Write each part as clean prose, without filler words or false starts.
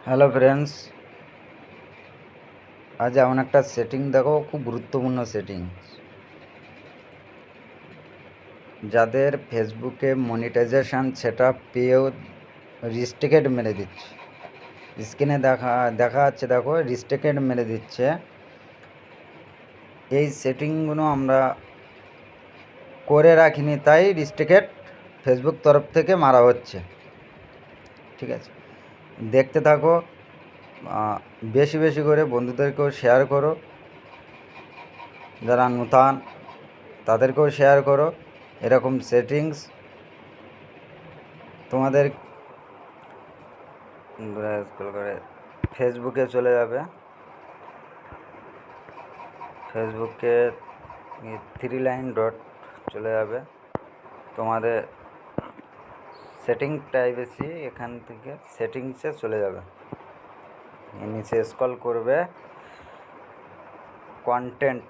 Hello friends, আজ এমন একটা সেটিং দেখো, খুব গুরুত্বপূর্ণ সেটিং। যাদের ফেসবুকে মনিটাইজেশন সেটা পেয়েও রিস্ট্রিক্টেড মেরে দিচ্ছে, স্ক্রিনে দেখা যাচ্ছে, দেখো রিস্ট্রিক্টেড মেরে দিচ্ছে। এই সেটিংগুলো আমরা করে রাখিনি, তাই রিস্ট্রিক্টেড ফেসবুক তরফ থেকে মারা হচ্ছে। ঠিক আছে, দেখতে থাকো, বেশি বেশি করে বন্ধুদেরকেও শেয়ার করো, যারা নতুন তাদেরকেও শেয়ার করো। এরকম সেটিংস তোমাদের স্ক্রল করে ফেসবুকে চলে যাবে। ফেসবুকে 3 লাইন ডট চলে যাবে, তোমাদের সেটিং প্রাইভেসি, এখান থেকে সেটিংসে চলে যাবে। নিচে স্ক্রল করবে, কন্টেন্ট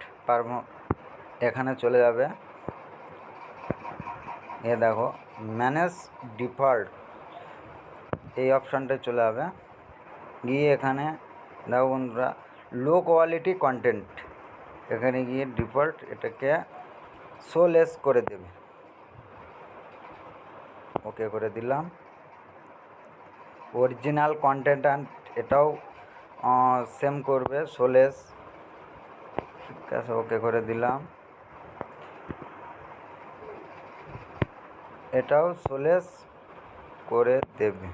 এখানে চলে যাবে। এ দেখো ম্যানেজ ডিফল্ট, এই অপশানটা চলে যাবে। গিয়ে এখানে দেখো বন্ধুরা, লো কোয়ালিটি কন্টেন্ট, এখানে গিয়ে ডিফল্ট এটাকে শোলেস করে দেবে। ওকে করে দিলাম। অরিজিনাল কন্টেন্ট এটাও সেম করবে, শোলেস। ঠিক আছে, ওকে করে দিলাম। এটাও শোলেস করে দেবে।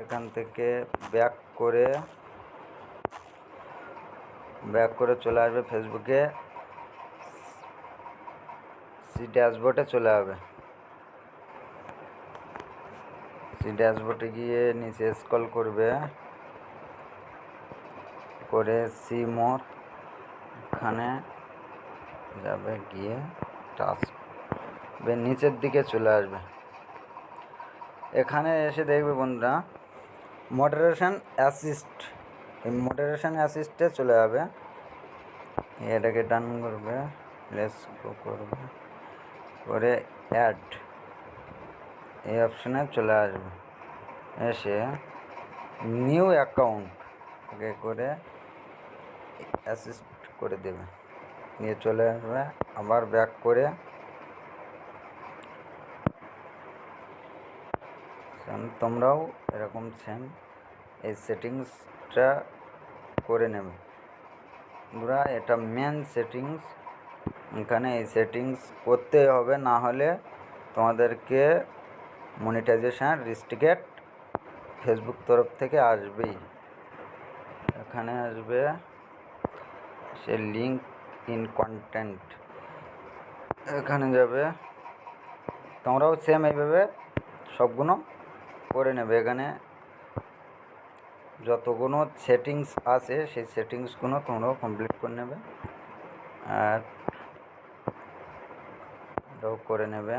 এখান থেকে ব্যাক করে চলে আসবে ফেসবুকে, সি ড্যাশবোর্ডে চলে যাবে। সি ড্যাশবোর্ডে গিয়ে নিচে স্ক্রল করবে, করে সি মোর, এখানে যাবে, গিয়ে টাচ নিচের দিকে চলে আসবে। এখানে এসে দেখবে বন্ধুরা, মডারেশন অ্যাসিস্ট, এই মডারেশন অ্যাসিস্টে চলে যাবে। এটাকে ডান করবে, লেস গো করবে, করে অ্যাড এই অপশানে চলে আসবে। এসে নিউ অ্যাকাউন্ট আগে করে অ্যাসিস্ট করে দেবে, নিয়ে চলে আসবে। আবার ব্যাক করে তোমরাও এরকম সেম এই সেটিংসটা করে নেবে বন্ধুরা। এটা মেন সেটিংস, এখানে এই সেটিংস করতে হবে, না হলে তোমাদেরকে মনিটাইজেশন রিস্ট্রিক্টেড ফেসবুক তরফ থেকে আসবেই। এখানে আসবে সে লিঙ্ক ইন কন্টেন্ট, এখানে যাবে। তোমরাও সেম এইভাবে সবগুলো করে নেবে। এখানে যতগুলো সেটিংস আছে সেই সেটিংসগুলো তোমরাও কমপ্লিট করে নেবে, আর এটাও করে নেবে।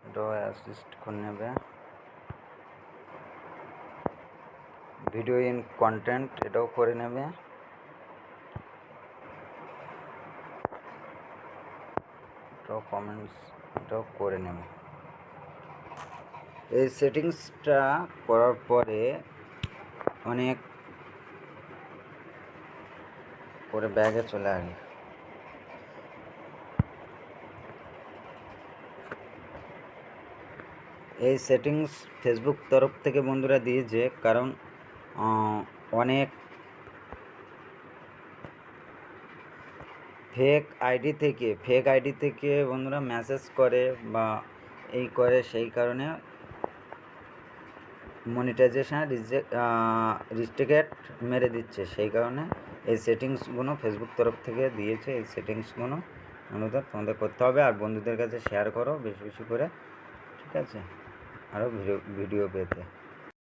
এটাও অ্যাসিস্ট করে নেবে। ভিডিও ইন কন্টেন্ট এটাও করে নেবে। এটাও কমেন্টস এটাও করে নেবে। এই সেটিংসটা করার পরে অনেক করে ব্যাগে চলে আসবে। এই সেটিংস ফেসবুক তরফ থেকে বন্ধুরা দিয়েছে, কারণ অনেক ফেক আইডি থেকে বন্ধুরা মেসেজ করে বা এই করে, সেই কারণে মনিটাইজেশন রিস্ট্রিক্টেড মেরে দিচ্ছে। সেই কারণে এই সেটিংসগুলো ফেসবুক তরফ থেকে দিয়েছে। এই সেটিংসগুলো অনুরোধ তোমাদের করতে হবে, আর বন্ধুদের কাছে শেয়ার করো বেশি বেশি করে। ঠিক আছে, আরও ভিডিও পেতে।